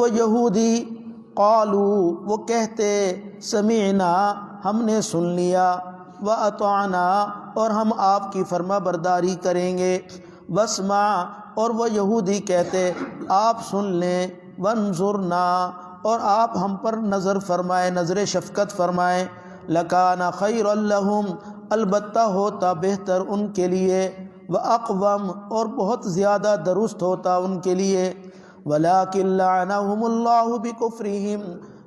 وہ یہودی قالو وہ کہتے سمعنا ہم نے سن لیا، واطعنا اور ہم آپ کی فرما برداری کریں گے، واسمع اور وہ یہودی کہتے آپ سن لیں، وانظرنا اور آپ ہم پر نظر فرمائیں، نظر شفقت فرمائیں، لکان خیر لہم البتہ ہوتا بہتر ان کے لیے، واقوم اور بہت زیادہ درست ہوتا ان کے لیے، ولکن لعنہم اللہ بکفرہم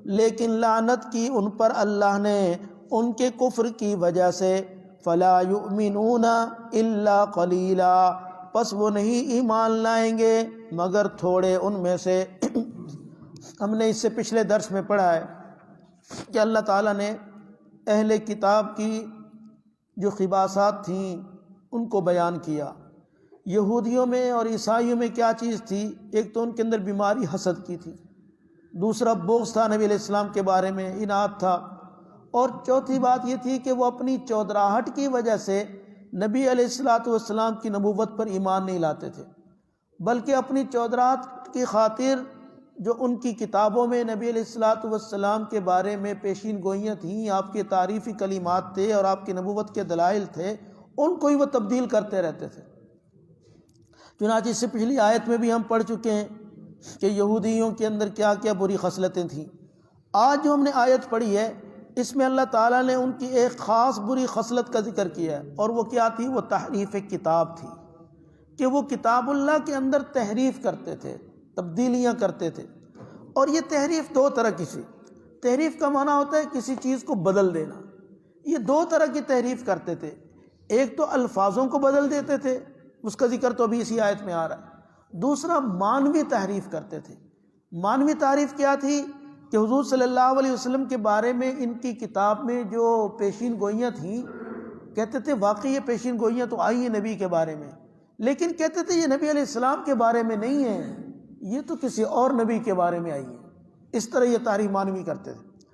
لیکن لعنت کی ان پر اللہ نے ان کے کفر کی وجہ سے، فلا یؤمنون الا قلیلا پس وہ نہیں ایمان لائیں گے مگر تھوڑے ان میں سے۔ ہم نے اس سے پچھلے درس میں پڑھا ہے کہ اللہ تعالیٰ نے اہل کتاب کی جو خباثات تھیں ان کو بیان کیا۔ یہودیوں میں اور عیسائیوں میں کیا چیز تھی؟ ایک تو ان کے اندر بیماری حسد کی تھی، دوسرا بغض تھا نبی علیہ السلام کے بارے میں، اناد تھا، اور چوتھی بات یہ تھی کہ وہ اپنی چودراہٹ کی وجہ سے نبی علیہ السلام کی نبوت پر ایمان نہیں لاتے تھے، بلکہ اپنی چودراہٹ کی خاطر جو ان کی کتابوں میں نبی علیہ السلام کے بارے میں پیشین گوئیاں تھیں، آپ کے تعریفی کلمات تھے اور آپ کی نبوت کے دلائل تھے، ان کو ہی وہ تبدیل کرتے رہتے تھے۔ چنانچہ اس سے پچھلی آیت میں بھی ہم پڑھ چکے ہیں کہ یہودیوں کے اندر کیا کیا بری خصلتیں تھیں۔ آج جو ہم نے آیت پڑھی ہے اس میں اللہ تعالیٰ نے ان کی ایک خاص بری خصلت کا ذکر کیا ہے، اور وہ کیا تھی؟ وہ تحریف کتاب تھی، کہ وہ کتاب اللہ کے اندر تحریف کرتے تھے، تبدیلیاں کرتے تھے۔ اور یہ تحریف دو طرح کی تھی۔ تحریف کا معنی ہوتا ہے کسی چیز کو بدل دینا، یہ دو طرح کی تحریف کرتے تھے۔ ایک تو الفاظوں کو بدل دیتے تھے، اس کا ذکر تو ابھی اسی آیت میں آ رہا ہے۔ دوسرا معنوی تحریف کرتے تھے۔ معنوی تعریف کیا تھی؟ کہ حضور صلی اللہ علیہ وسلم کے بارے میں ان کی کتاب میں جو پیشین گوئیاں تھیں، کہتے تھے واقعی یہ پیشین گوئیاں تو آئی ہیں نبی کے بارے میں، لیکن کہتے تھے یہ نبی علیہ السلام کے بارے میں نہیں ہیں، یہ تو کسی اور نبی کے بارے میں آئی ہیں۔ اس طرح یہ تعریف معنوی کرتے تھے۔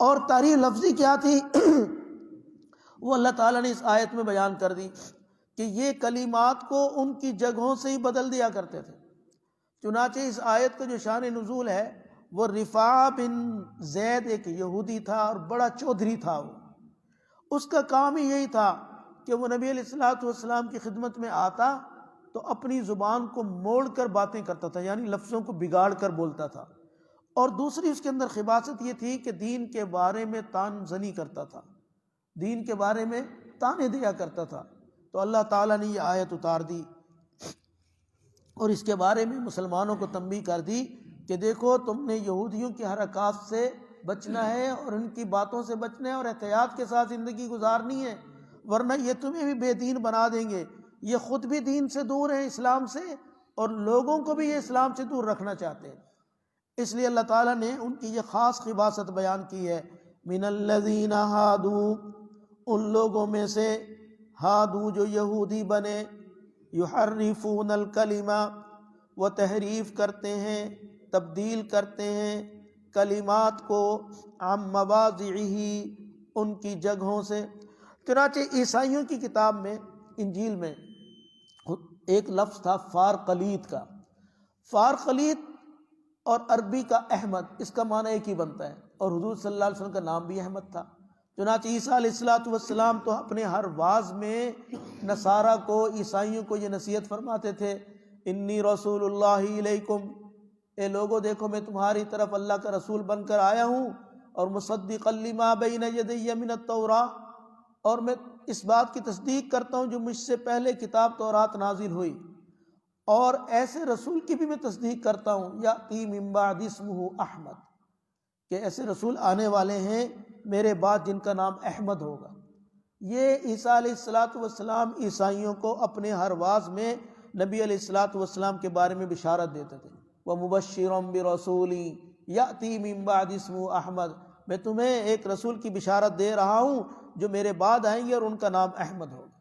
اور تعریف لفظی کیا تھی؟ وہ اللہ تعالیٰ نے اس آیت میں بیان کر دی کہ یہ کلمات کو ان کی جگہوں سے ہی بدل دیا کرتے تھے۔ چنانچہ اس آیت کا جو شان نزول ہے وہ رفاع بن زید ایک یہودی تھا اور بڑا چودھری تھا، وہ اس کا کام ہی یہی تھا کہ وہ نبی علیہ السلام کی خدمت میں آتا تو اپنی زبان کو موڑ کر باتیں کرتا تھا، یعنی لفظوں کو بگاڑ کر بولتا تھا۔ اور دوسری اس کے اندر خباثت یہ تھی کہ دین کے بارے میں طعن زنی کرتا تھا، دین کے بارے میں طعنے دیا کرتا تھا۔ تو اللہ تعالیٰ نے یہ آیت اتار دی اور اس کے بارے میں مسلمانوں کو تنبیہ کر دی کہ دیکھو تم نے یہودیوں کی حرکات سے بچنا ہے اور ان کی باتوں سے بچنا ہے اور احتیاط کے ساتھ زندگی گزارنی ہے، ورنہ یہ تمہیں بھی بے دین بنا دیں گے۔ یہ خود بھی دین سے دور ہیں، اسلام سے، اور لوگوں کو بھی یہ اسلام سے دور رکھنا چاہتے ہیں۔ اس لیے اللہ تعالیٰ نے ان کی یہ خاص خباثت بیان کی ہے۔ من الذین ہادو ان لوگوں میں سے، ہادو جو یہودی بنے، یحرفون الکلمہ وہ تحریف کرتے ہیں، تبدیل کرتے ہیں کلمات کو، عن مواضعہ ان کی جگہوں سے۔ چنانچہ عیسائیوں کی کتاب میں انجیل میں ایک لفظ تھا فارقلیط کا۔ فارقلیط اور عربی کا احمد، اس کا معنی ایک ہی بنتا ہے، اور حضور صلی اللہ علیہ وسلم کا نام بھی احمد تھا۔ چنانچہ عیسیٰ علیہ السلام تو اپنے ہر واعظ میں نصارہ کو، عیسائیوں کو یہ نصیحت فرماتے تھے، انی رسول اللہ علیکم، اے لوگو دیکھو میں تمہاری طرف اللہ کا رسول بن کر آیا ہوں، اور مصدقا لما بین یدی من التوراۃ، اور میں اس بات کی تصدیق کرتا ہوں جو مجھ سے پہلے کتاب تورات نازل ہوئی، اور ایسے رسول کی بھی میں تصدیق کرتا ہوں یأتی من بعد اسمہ احمد، کہ ایسے رسول آنے والے ہیں میرے بعد جن کا نام احمد ہوگا۔ یہ عیسیٰ علیہ السلام عیسائیوں کو اپنے ہر واعظ میں نبی علیہ السلام کے بارے میں بشارت دیتے تھے، وَمُبَشِّرًا بِرَسُولٍ یأتی من بعد اسمہ احمد، میں تمہیں ایک رسول کی بشارت دے رہا ہوں جو میرے بعد آئیں گے اور ان کا نام احمد ہوگا۔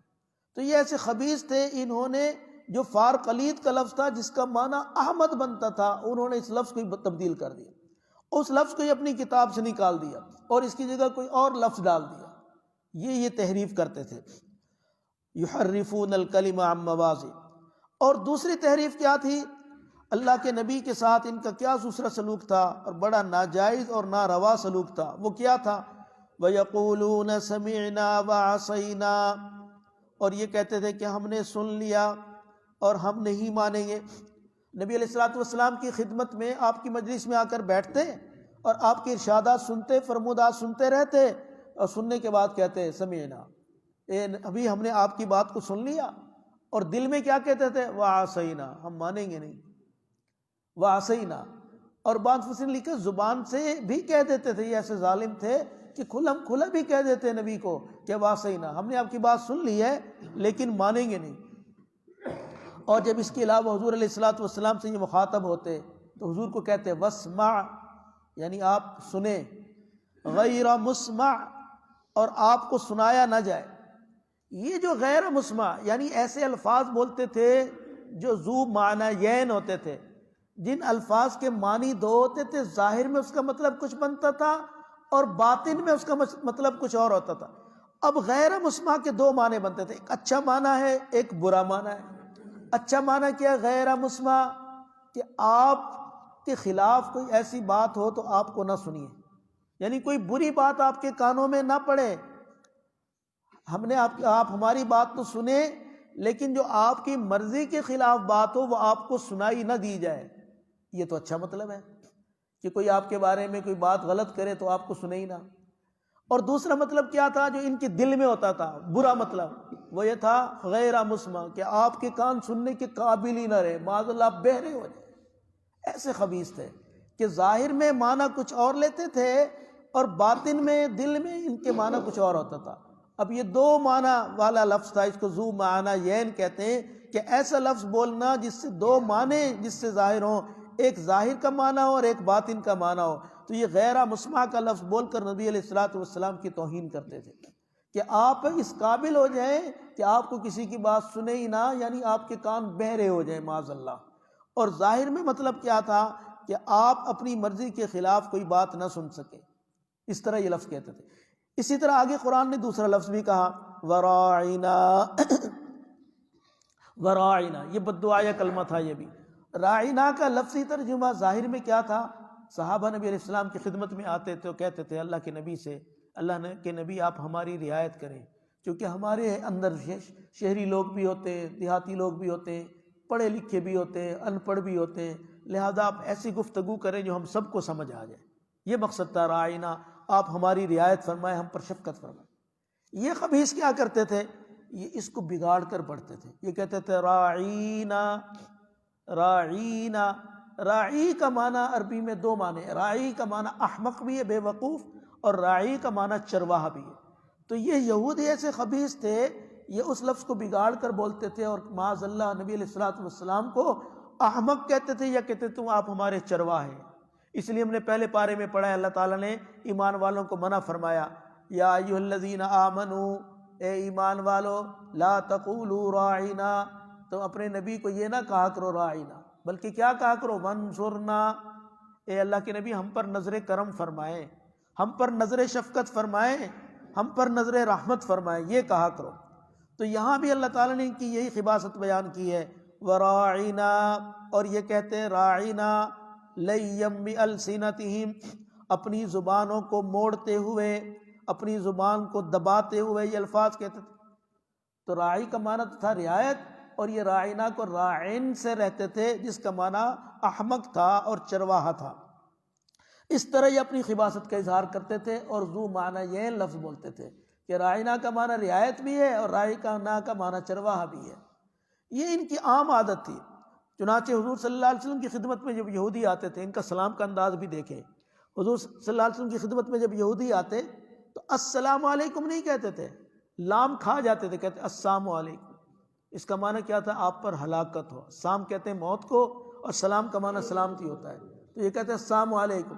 تو یہ ایسے خبیث تھے، انہوں نے جو فارقلیط کا لفظ تھا جس کا معنی احمد بنتا تھا، انہوں نے اس لفظ کو تبدیل کر دیا، اس لفظ کو ہی اپنی کتاب سے نکال دیا اور اس کی جگہ کوئی اور لفظ ڈال دیا۔ یہ تحریف کرتے تھے، یحرفون الکلم عن مواضع۔ اور دوسری تحریف کیا تھی؟ اللہ کے نبی کے ساتھ ان کا کیا دوسرا سلوک تھا، اور بڑا ناجائز اور ناروا سلوک تھا. وہ کیا تھا؟ وَيَقُولُونَ سَمِعْنَا وَعَصَيْنَا، اور یہ کہتے تھے کہ ہم نے سن لیا اور ہم نہیں مانیں گے. نبی علیہ الصلوۃ والسلام کی خدمت میں آپ کی مجلس میں آ کر بیٹھتے اور آپ کے ارشادات سنتے، فرمودات سنتے رہتے، اور سننے کے بعد کہتے سمعنا، ابھی ہم نے آپ کی بات کو سن لیا، اور دل میں کیا کہتے تھے؟ وعصینا، ہم مانیں گے نہیں. وعصینا، اور بعض مفسرین لکھے زبان سے بھی کہہ دیتے تھے. یہ ایسے ظالم تھے کہ کھلا بھی کہہ دیتے نبی کو کہ وعصینا، ہم نے آپ کی بات سن لی ہے لیکن مانیں گے نہیں. اور جب اس کے علاوہ حضور علیہ الصلوۃ والسلام سے یہ مخاطب ہوتے تو حضور کو کہتے واسمع، یعنی آپ سنیں، غیر مسمع، اور آپ کو سنایا نہ جائے. یہ جو غیر مسمع یعنی ایسے الفاظ بولتے تھے جو ذو معنیین ہوتے تھے، جن الفاظ کے معنی دو ہوتے تھے، ظاہر میں اس کا مطلب کچھ بنتا تھا اور باطن میں اس کا مطلب کچھ اور ہوتا تھا. اب غیر مسمع کے دو معنی بنتے تھے، ایک اچھا معنی ہے، ایک برا معنی ہے. اچھا معنی کیا ہے؟ غیر مسمع، کہ آپ کے خلاف کوئی ایسی بات ہو تو آپ کو نہ سنیے، یعنی کوئی بری بات آپ کے کانوں میں نہ پڑے. ہم نے آپ ہماری بات تو سنیں، لیکن جو آپ کی مرضی کے خلاف بات ہو وہ آپ کو سنائی نہ دی جائے. یہ تو اچھا مطلب ہے کہ کوئی آپ کے بارے میں کوئی بات غلط کرے تو آپ کو سنے ہی نہ. اور دوسرا مطلب کیا تھا جو ان کے دل میں ہوتا تھا، برا مطلب، وہ یہ تھا غیر مسمع، کہ آپ کے کان سننے کے قابل ہی نہ رہے، معاذ اللہ بہرے ہو جائے. ایسے خبیث تھے کہ ظاہر میں معنی کچھ اور لیتے تھے اور باطن میں، دل میں ان کے معنی کچھ اور ہوتا تھا. اب یہ دو معنی والا لفظ تھا، اس کو ذو معنیین کہتے ہیں، کہ ایسا لفظ بولنا جس سے دو معنی جس سے ظاہر ہوں، ایک ظاہر کا معنی ہو اور ایک باطن کا معنی ہو. تو یہ غیر مسمع کا لفظ بول کر نبی علیہ الصلوۃ والسلام کی توہین کرتے تھے کہ آپ اس قابل ہو جائیں کہ آپ کو کسی کی بات سنے ہی نہ، یعنی آپ کے کان بہرے ہو جائیں معاذ اللہ. اور ظاہر میں مطلب کیا تھا کہ آپ اپنی مرضی کے خلاف کوئی بات نہ سن سکے. اس طرح یہ لفظ کہتے تھے. اسی طرح آگے قرآن نے دوسرا لفظ بھی کہا، وراعنا. وراعنا یہ بد دعا کلمہ تھا. یہ بھی راعنا کا لفظی ترجمہ ظاہر میں کیا تھا؟ صحابہ نبی علیہ السلام کی خدمت میں آتے تھے، کہتے تھے اللہ کے نبی سے، اللہ کے نبی آپ ہماری رعایت کریں، کیونکہ ہمارے اندر شہری لوگ بھی ہوتے ہیں، دیہاتی لوگ بھی ہوتے ہیں، پڑھے لکھے بھی ہوتے ہیں، ان پڑھ بھی ہوتے ہیں، لہذا آپ ایسی گفتگو کریں جو ہم سب کو سمجھ آ جائے. یہ مقصد تھا راعنا، آپ ہماری رعایت فرمائیں، ہم پر شفقت فرمائیں. یہ خبیث کیا کرتے تھے؟ یہ اس کو بگاڑ کر پڑھتے تھے. یہ کہتے تھے راعینا. راعینا، راعی کا معنی عربی میں دو معنی ہے. راعی کا معنی احمق بھی ہے، بے وقوف، اور راعی کا معنی چرواہا بھی ہے. تو یہ یہودی ایسے خبیث تھے، یہ اس لفظ کو بگاڑ کر بولتے تھے اور معاذ اللہ نبی علیہ الصلوۃ والسلام کو احمق کہتے تھے، یا کہتے تھے آپ ہمارے چرواہے ہیں. اس لیے ہم نے پہلے پارے میں پڑھا ہے، اللہ تعالیٰ نے ایمان والوں کو منع فرمایا، یا ایھا الذین آمنوا، اے ایمان والو، لا تقولوا راعنا، تم اپنے نبی کو یہ نہ کہا کرو راعنا، بلکہ کیا کہا کرو؟ وانظرنا، اے اللہ کے نبی ہم پر نظر کرم فرمائیں، ہم پر نظر شفقت فرمائیں، ہم پر نظر رحمت فرمائیں، یہ کہا کرو. تو یہاں بھی اللہ تعالیٰ نے ان کی یہی خباثت بیان کی ہے، وراعنا، اور یہ کہتے ہیں راعنا لیم بِأَلْسِنَتِهِمْ، اپنی زبانوں کو موڑتے ہوئے، اپنی زبان کو دباتے ہوئے یہ الفاظ کہتے تھے. تو راعی کا معنی تھا رعایت، اور یہ راعنا کو راعن سے رہتے تھے جس کا معنی احمق تھا اور چرواہا تھا. اس طرح یہ اپنی خباثت کا اظہار کرتے تھے اور ذو معنی یہ لفظ بولتے تھے کہ راعنا کا معنی رعایت بھی ہے اور راعنا کا معنی چرواہا بھی ہے. یہ ان کی عام عادت تھی. چنانچہ حضور صلی اللہ علیہ وسلم کی خدمت میں جب یہودی آتے تھے، ان کا سلام کا انداز بھی دیکھیں. حضور صلی اللہ علیہ وسلم کی خدمت میں جب یہودی آتے تو السلام علیکم نہیں کہتے تھے، لام کھا جاتے تھے، کہتے السلام علیکم. اس کا معنی کیا تھا؟ آپ پر ہلاکت ہو. سام کہتے ہیں موت کو، اور سلام کا معنی سلامتی ہوتا ہے. تو یہ کہتے ہیں السلام علیکم.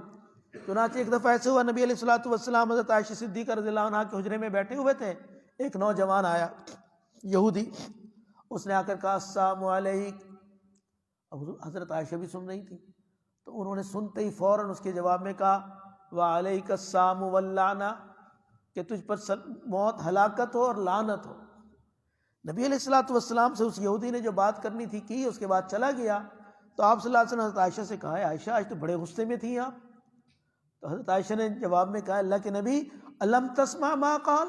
چنانچہ ایک دفعہ ایسے ہوا، نبی علیہ الصلوۃ والسلام حضرت عائشہ صدیقہ رضی اللہ عنہا کے حجرے میں بیٹھے ہوئے تھے. ایک نوجوان آیا یہودی، اس نے آ کر کہا السلام علیکم. اب حضرت عائشہ بھی سن رہی تھی، تو انہوں نے سنتے ہی فوراً اس کے جواب میں کہا وعلیک السلام واللعنہ، کہ تجھ پر موت، ہلاکت ہو اور لعنت ہو. نبی علیہ الصلوۃ والسلام سے اس یہودی نے جو بات کرنی تھی کی، اس کے بعد چلا گیا. تو آپ صلی اللہ علیہ وسلم نے حضرت عائشہ سے کہا ہے عائشہ آج تو بڑے غصے میں تھیں آپ. تو حضرت عائشہ نے جواب میں کہا اللہ کے نبی الم تسمع ما قال،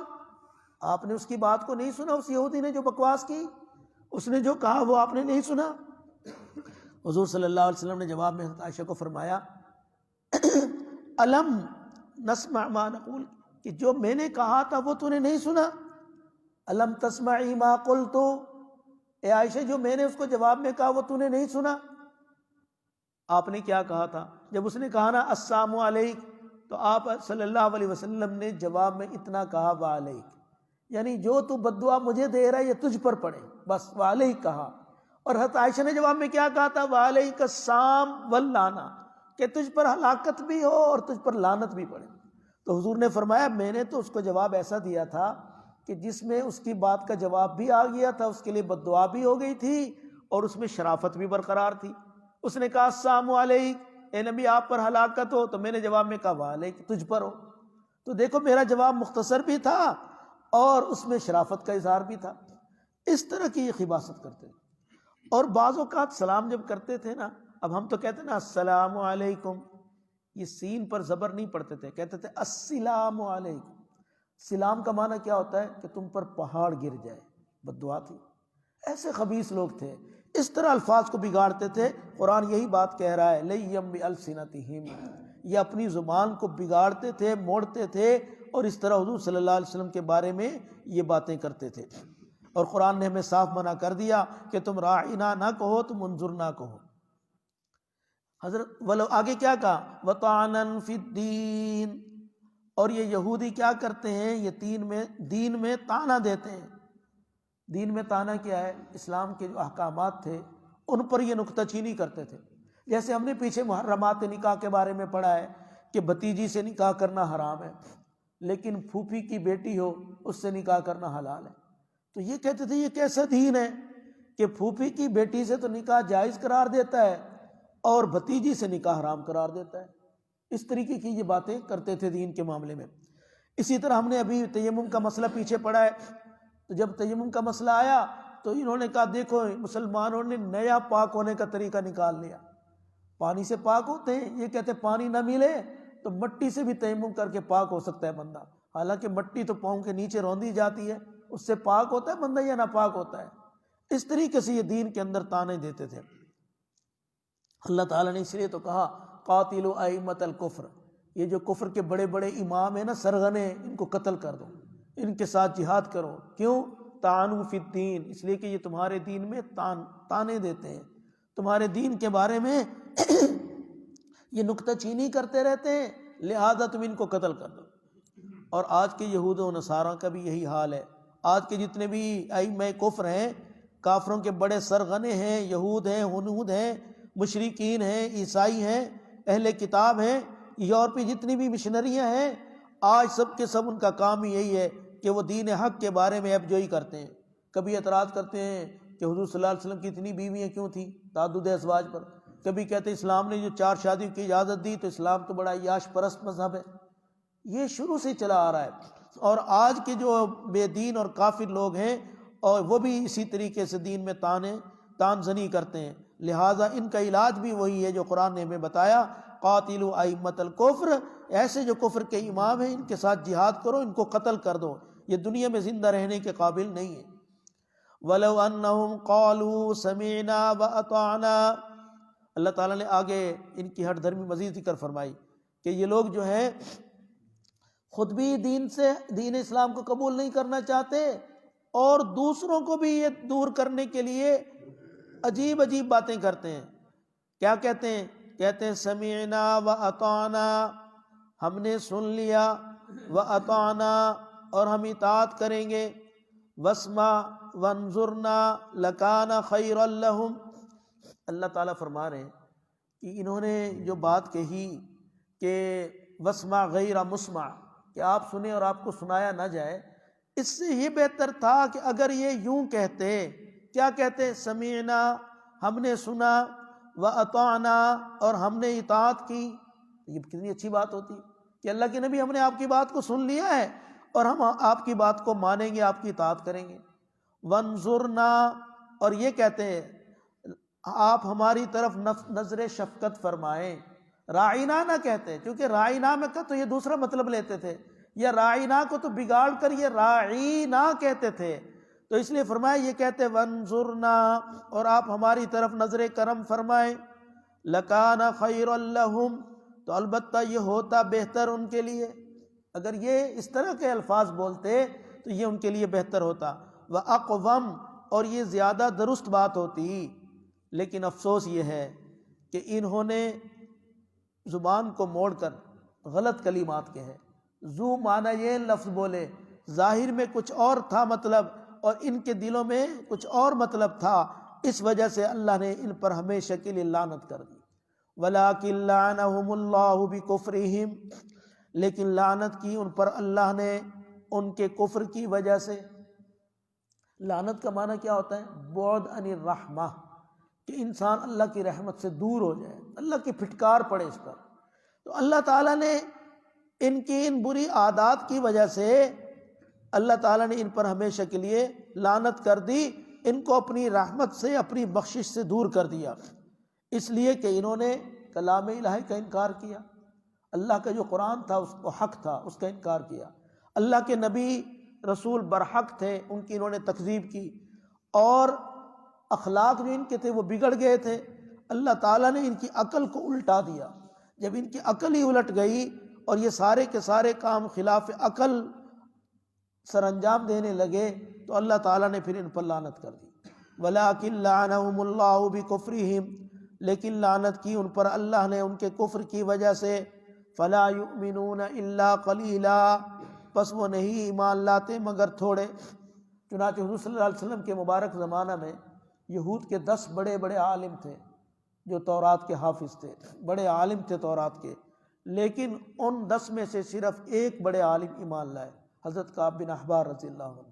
آپ نے اس کی بات کو نہیں سنا، اس یہودی نے جو بکواس کی، اس نے جو کہا وہ آپ نے نہیں سنا. حضور صلی اللہ علیہ وسلم نے جواب میں حضرت عائشہ کو فرمایا الم نسمع ما نقول، کہ جو میں نے کہا تھا وہ تو نے نہیں سنا. الم تسمعی ما قلت، اے عائشہ جو میں نے اس کو جواب میں کہا وہ تو نے نہیں سنا. آپ نے کیا کہا تھا؟ جب اس نے کہا نا السلام علیک، تو آپ صلی اللہ علیہ وسلم نے جواب میں اتنا کہا وعلیک، یعنی جو تو بد دعا مجھے دے رہا ہے یہ تجھ پر پڑے، بس وعلیک کہا. اور حضرت عائشہ نے جواب میں کیا کہا تھا؟ وعلیک السلام واللعنہ، کہ تجھ پر ہلاکت بھی ہو اور تجھ پر لعنت بھی پڑے. تو حضور نے فرمایا میں نے تو اس کو جواب ایسا دیا تھا کہ جس میں اس کی بات کا جواب بھی آ گیا تھا، اس کے لیے بد دعا بھی ہو گئی تھی اور اس میں شرافت بھی برقرار تھی. اس نے کہا السلام علیک، اے نبی آپ پر ہلاکت ہو، تو میں نے جواب میں کہا وعلیک، تجھ پر ہو. تو دیکھو میرا جواب مختصر بھی تھا اور اس میں شرافت کا اظہار بھی تھا. اس طرح کی یہ خباثت کرتے ہیں. اور بعض اوقات سلام جب کرتے تھے نا، اب ہم تو کہتے ہیں نا السلام علیکم، یہ سین پر زبر نہیں پڑتے تھے، کہتے تھے السلام علیکم. سلام کا معنی کیا ہوتا ہے؟ کہ تم پر پہاڑ گر جائے، بد دعا تھی. ایسے خبیث لوگ تھے، اس طرح الفاظ کو بگاڑتے تھے. قرآن یہی بات کہہ رہا ہے لیم بِأَلْسِنَتِهِمْ، یہ اپنی زبان کو بگاڑتے تھے، موڑتے تھے اور اس طرح حضور صلی اللہ علیہ وسلم کے بارے میں یہ باتیں کرتے تھے. اور قرآن نے ہمیں صاف منع کر دیا کہ تم راعنا نہ کہو، تم انظرنا کہو. حضرت ولو آگے کیا کہا وَطَعْنًا فِي الدِّينِ، اور یہ یہودی کیا کرتے ہیں؟ یہ دین میں طعنہ دیتے ہیں. دین میں طعنہ کیا ہے؟ اسلام کے جو احکامات تھے ان پر یہ نکتہ چینی کرتے تھے. جیسے ہم نے پیچھے محرمات نکاح کے بارے میں پڑھا ہے کہ بھتیجی سے نکاح کرنا حرام ہے، لیکن پھوپھی کی بیٹی ہو اس سے نکاح کرنا حلال ہے. تو یہ کہتے تھے یہ کیسا دین ہے کہ پھوپھی کی بیٹی سے تو نکاح جائز قرار دیتا ہے اور بھتیجی سے نکاح حرام قرار دیتا ہے. اس طریقے کی یہ باتیں کرتے تھے دین کے معاملے میں. اسی طرح ہم نے ابھی تیمم کا مسئلہ پیچھے پڑھا ہے. تو جب تیمم کا مسئلہ آیا تو انہوں نے کہا دیکھو مسلمانوں نے نیا پاک ہونے کا طریقہ نکال لیا. پانی سے پاک ہوتے ہیں، یہ کہتے پانی نہ ملے تو مٹی سے بھی تیمم کر کے پاک ہو سکتا ہے بندہ. حالانکہ مٹی تو پاؤں کے نیچے روندی جاتی ہے، اس سے پاک ہوتا ہے بندہ یا ناپاک ہوتا ہے. اس طریقے سے یہ دین کے اندر طعنے دیتے تھے. اللہ تعالیٰ نے اس لیے تو کہا قاتلوا ائمۃ الکفر، یہ جو کفر کے بڑے بڑے امام ہیں نا سرغنے، ان کو قتل کر دو، ان کے ساتھ جہاد کرو. کیوں؟ طعنوا فی الدین، اس لیے کہ یہ تمہارے دین میں طعنے دیتے ہیں، تمہارے دین کے بارے میں یہ نکتہ چینی کرتے رہتے ہیں، لہذا تم ان کو قتل کر دو. اور آج کے یہود و نصارہ کا بھی یہی حال ہے. آج کے جتنے بھی ائمہ کفر ہیں، کافروں کے بڑے سرغنے ہیں، یہود ہیں، ہنود ہیں، مشرکین ہیں، عیسائی ہیں، اہل کتاب ہیں، یورپی جتنی بھی مشنریاں ہیں، آج سب کے سب ان کا کام ہی یہی ہے کہ وہ دین حق کے بارے میں عیب جوئی کرتے ہیں. کبھی اعتراض کرتے ہیں کہ حضور صلی اللہ علیہ وسلم کی اتنی بیویاں کیوں تھیں، تعدد ازواج پر. کبھی کہتے ہیں اسلام نے جو 4 شادیوں کی اجازت دی تو اسلام تو بڑا عیاش پرست مذہب ہے. یہ شروع سے چلا آ رہا ہے. اور آج کے جو بے دین اور کافر لوگ ہیں اور وہ بھی اسی طریقے سے دین میں تان زنی کرتے ہیں. لہٰذا ان کا علاج بھی وہی ہے جو قرآن نے ہمیں بتایا قاتلوا ائمۃ الکفر، ایسے جو کفر کے امام ہیں ان کے ساتھ جہاد کرو، ان کو قتل کر دو، یہ دنیا میں زندہ رہنے کے قابل نہیں ہے. وَلَوْ أَنَّهُمْ قَالُوا سَمِعْنَا وَأَطَعْنَا، اللہ تعالیٰ نے آگے ان کی ہٹ دھرمی مزید ذکر فرمائی کہ یہ لوگ جو ہیں خود بھی دین اسلام کو قبول نہیں کرنا چاہتے اور دوسروں کو بھی یہ دور کرنے کے لیے عجیب عجیب باتیں کرتے ہیں. کیا کہتے ہیں؟ کہتے ہیں سمعنا وأطعنا، ہم نے سن لیا، وأطعنا اور ہم اطاعت کریں گے، واسمع وانظرنا لکان خیرا لہم. اللہ تعالیٰ فرما رہے ہیں کہ انہوں نے جو بات کہی کہ واسمع غیر مسمع، کہ آپ سنیں اور آپ کو سنایا نہ جائے، اس سے یہ بہتر تھا کہ اگر یہ یوں کہتے. کیا کہتے؟ سمعنا، ہم نے سنا، وأطعنا اور ہم نے اطاعت کی. یہ کتنی اچھی بات ہوتی کہ اللہ کے نبی ہم نے آپ کی بات کو سن لیا ہے اور ہم آپ کی بات کو مانیں گے، آپ کی اطاعت کریں گے. وانظرنا، اور یہ کہتے ہیں آپ ہماری طرف نظر شفقت فرمائیں. رائنا نہ کہتے، کیونکہ رائنا میں کا تو یہ دوسرا مطلب لیتے تھے، یا رائنا کو تو بگاڑ کر یہ راعینا کہتے تھے، تو اس لیے فرمایا یہ کہتے وانظرنا، اور آپ ہماری طرف نظر کرم فرمائیں. لکان خیر لہم، تو البتہ یہ ہوتا بہتر ان کے لیے. اگر یہ اس طرح کے الفاظ بولتے تو یہ ان کے لیے بہتر ہوتا. وَأَقْوَمْ، اور یہ زیادہ درست بات ہوتی. لیکن افسوس یہ ہے کہ انہوں نے زبان کو موڑ کر غلط کلمات کہے. ذو معنی یہ لفظ بولے، ظاہر میں کچھ اور تھا مطلب، اور ان کے دلوں میں کچھ اور مطلب تھا. اس وجہ سے اللہ نے ان پر ہمیشہ کے لیے لعنت کر دی. وَلَٰكِن لَّعَنَهُمُ اللَّهُ بِكُفْرِهِمْ، لیکن لعنت کی ان پر اللہ نے ان کے کفر کی وجہ سے. لعنت کا معنی کیا ہوتا ہے؟ بعد عن الرحمہ، کہ انسان اللہ کی رحمت سے دور ہو جائے، اللہ کی پھٹکار پڑے اس پر. تو اللہ تعالیٰ نے ان کی ان بری عادات کی وجہ سے اللہ تعالیٰ نے ان پر ہمیشہ کے لیے لعنت کر دی، ان کو اپنی رحمت سے، اپنی بخشش سے دور کر دیا، اس لیے کہ انہوں نے کلام الہی کا انکار کیا. اللہ کا جو قرآن تھا اس کو حق تھا، اس کا انکار کیا. اللہ کے نبی رسول برحق تھے، ان کی انہوں نے تکذیب کی، اور اخلاق جو ان کے تھے وہ بگڑ گئے تھے. اللہ تعالیٰ نے ان کی عقل کو الٹا دیا. جب ان کی عقل ہی الٹ گئی اور یہ سارے کے سارے کام خلاف عقل سر انجام دینے لگے تو اللہ تعالیٰ نے پھر ان پر لعنت کر دی. وَلَٰكِن لَّعَنَهُمُ اللَّهُ بِكُفْرِهِمْ، لیکن لعنت کی ان پر اللہ نے ان کے کفر کی وجہ سے. فَلَا يُؤْمِنُونَ إِلَّا قَلِيلًا، پس وہ نہیں ایمان لاتے مگر تھوڑے. چنانچہ حضور صلی اللہ علیہ وسلم کے مبارک زمانہ میں یہود کے 10 بڑے بڑے عالم تھے جو تورات کے حافظ تھے، بڑے عالم تھے تورات کے، لیکن ان 10 میں سے صرف ایک بڑے عالم ایمان لائے، حضرت کعب بن احبار رضی اللہ عنہ.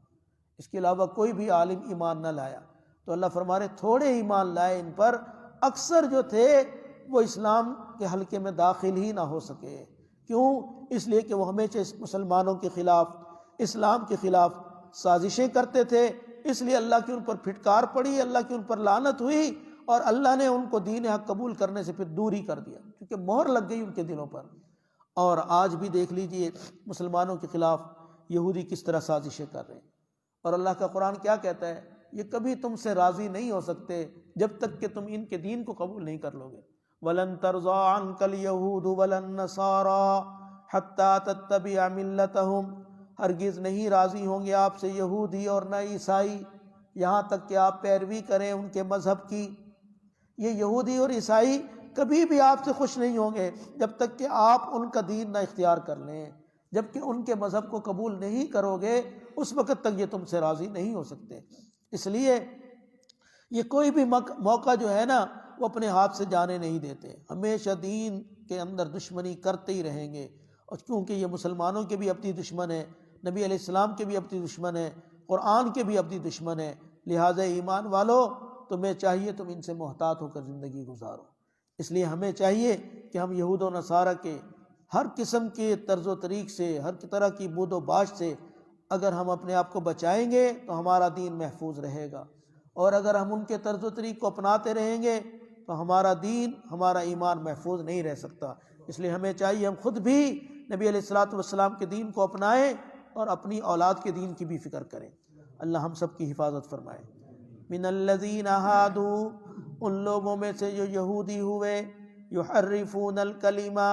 اس کے علاوہ کوئی بھی عالم ایمان نہ لایا. تو اللہ فرما رہے تھوڑے ایمان لائے ان پر، اکثر جو تھے وہ اسلام کے حلقے میں داخل ہی نہ ہو سکے. کیوں؟ اس لیے کہ وہ ہمیشہ مسلمانوں کے خلاف، اسلام کے خلاف سازشیں کرتے تھے. اس لیے اللہ کی ان پر پھٹکار پڑی، اللہ کی ان پر لعنت ہوئی، اور اللہ نے ان کو دین حق قبول کرنے سے پھر دور ہی کر دیا، کیونکہ مہر لگ گئی ان کے دلوں پر. اور آج بھی دیکھ لیجئے مسلمانوں کے خلاف یہودی کس طرح سازشیں کر رہے ہیں. اور اللہ کا قرآن کیا کہتا ہے؟ یہ کبھی تم سے راضی نہیں ہو سکتے جب تک کہ تم ان کے دین کو قبول نہیں کر لو گے. وَلَن تَرْضَىٰ عَنْكَ الْيَهُودُ وَلَا النَّصَارَىٰ حَتَّىٰ تَتَّبِعَ مِلَّتَهُمْ، ہرگز نہیں راضی ہوں گے آپ سے یہودی اور نہ عیسائی یہاں تک کہ آپ پیروی کریں ان کے مذہب کی. یہ یہودی اور عیسائی کبھی بھی آپ سے خوش نہیں ہوں گے جب تک کہ آپ ان کا دین نہ اختیار کر لیں. جب کہ ان کے مذہب کو قبول نہیں کرو گے اس وقت تک یہ تم سے راضی نہیں ہو سکتے. اس لیے یہ کوئی بھی موقع جو ہے نا وہ اپنے ہاتھ سے جانے نہیں دیتے، ہمیشہ دین کے اندر دشمنی کرتے ہی رہیں گے. اور کیونکہ یہ مسلمانوں کے بھی اپنی دشمن ہے، نبی علیہ السلام کے بھی اپنی دشمن ہے، قرآن کے بھی اپنی دشمن ہے. لہٰذا ایمان والو تمہیں چاہیے تم ان سے محتاط ہو کر زندگی گزارو. اس لیے ہمیں چاہیے کہ ہم یہود و نصارہ کے ہر قسم کے طرز و طریق سے، ہر طرح کی بود و باش سے اگر ہم اپنے آپ کو بچائیں گے تو ہمارا دین محفوظ رہے گا، اور اگر ہم ان کے طرز و طریق کو اپناتے رہیں گے تو ہمارا دین، ہمارا ایمان محفوظ نہیں رہ سکتا. اس لیے ہمیں چاہیے ہم خود بھی نبی علیہ الصلوۃ والسلام کے دین کو اپنائیں اور اپنی اولاد کے دین کی بھی فکر کریں. اللہ ہم سب کی حفاظت فرمائے. من الذین ہادوا، ان لوگوں میں سے جو یہودی ہوئے، یحرفون الکلمہ،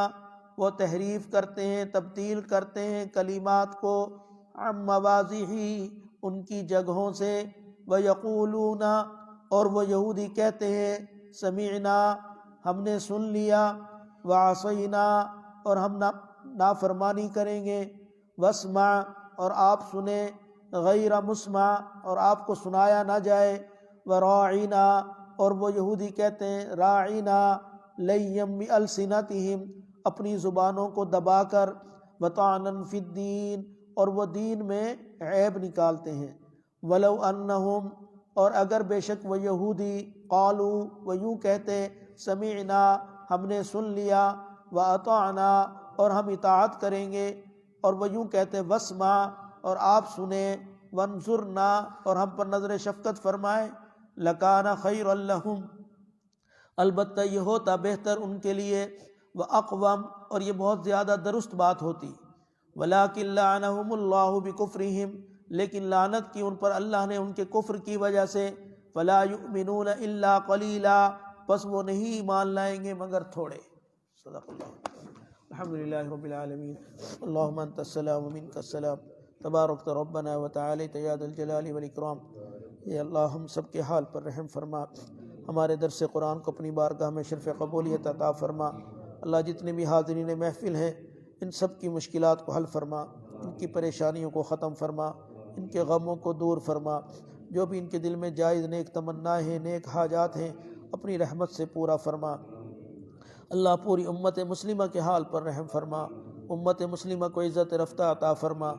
وہ تحریف کرتے ہیں، تبدیل کرتے ہیں کلمات کو، عن مواضعہ، ان کی جگہوں سے، ویقولون، اور وہ یہودی کہتے ہیں، سمعنا، ہم نے سن لیا، وعصینا، اور ہم نافرمانی کریں گے، واسمع، اور آپ سنیں، غیر مسمع، اور آپ کو سنایا نہ جائے، وراعنا، اور وہ یہودی کہتے ہیں راعنا، لیم بألسنتہم، اپنی زبانوں کو دبا کر، وطعنا فی الدین، اور وہ دین میں عیب نکالتے ہیں. ولو انہم، اور اگر بے شک وہ یہودی، قالو، وہ یوں کہتے، سمعنا، ہم نے سن لیا، واطعنا، اور ہم اطاعت کریں گے، اور وہ یوں کہتے واسمع، اور آپ سنیں، وانظرنا، اور ہم پر نظر شفقت فرمائیں، لکان خیر لہم، البتہ یہ ہوتا بہتر ان کے لیے، وَأَقْوَمْ، اور یہ بہت زیادہ درست بات ہوتی، وَلَٰكِن لَعَنَهُمُ اللَّهُ بِكُفْرِهِمْ، لیکن لعنت کی ان پر اللہ نے ان کے کفر کی وجہ سے، فَلَا يُؤْمِنُونَ إِلَّا قَلِيلًا، پس وہ نہیں ایمان لائیں گے مگر تھوڑے۔ صدق اللہ۔ الحمدللہ رب العالمین، اللہم انت السلام ومنک السلام، تبارکت ربنا وتعالیت یا ذا الجلال والاکرام۔ اے اللہ ہم سب کے حال پر رحم فرما، ہمارے درس قرآن کو اپنی بارگاہ میں شرف قبولیت عطا فرما۔ اللہ جتنے بھی حاضرین محفل ہیں ان سب کی مشکلات کو حل فرما، ان کی پریشانیوں کو ختم فرما، ان کے غموں کو دور فرما، جو بھی ان کے دل میں جائز نیک تمنائیں ہیں، نیک حاجات ہیں، اپنی رحمت سے پورا فرما۔ اللہ پوری امت مسلمہ کے حال پر رحم فرما، امت مسلمہ کو عزت رفتہ عطا فرما۔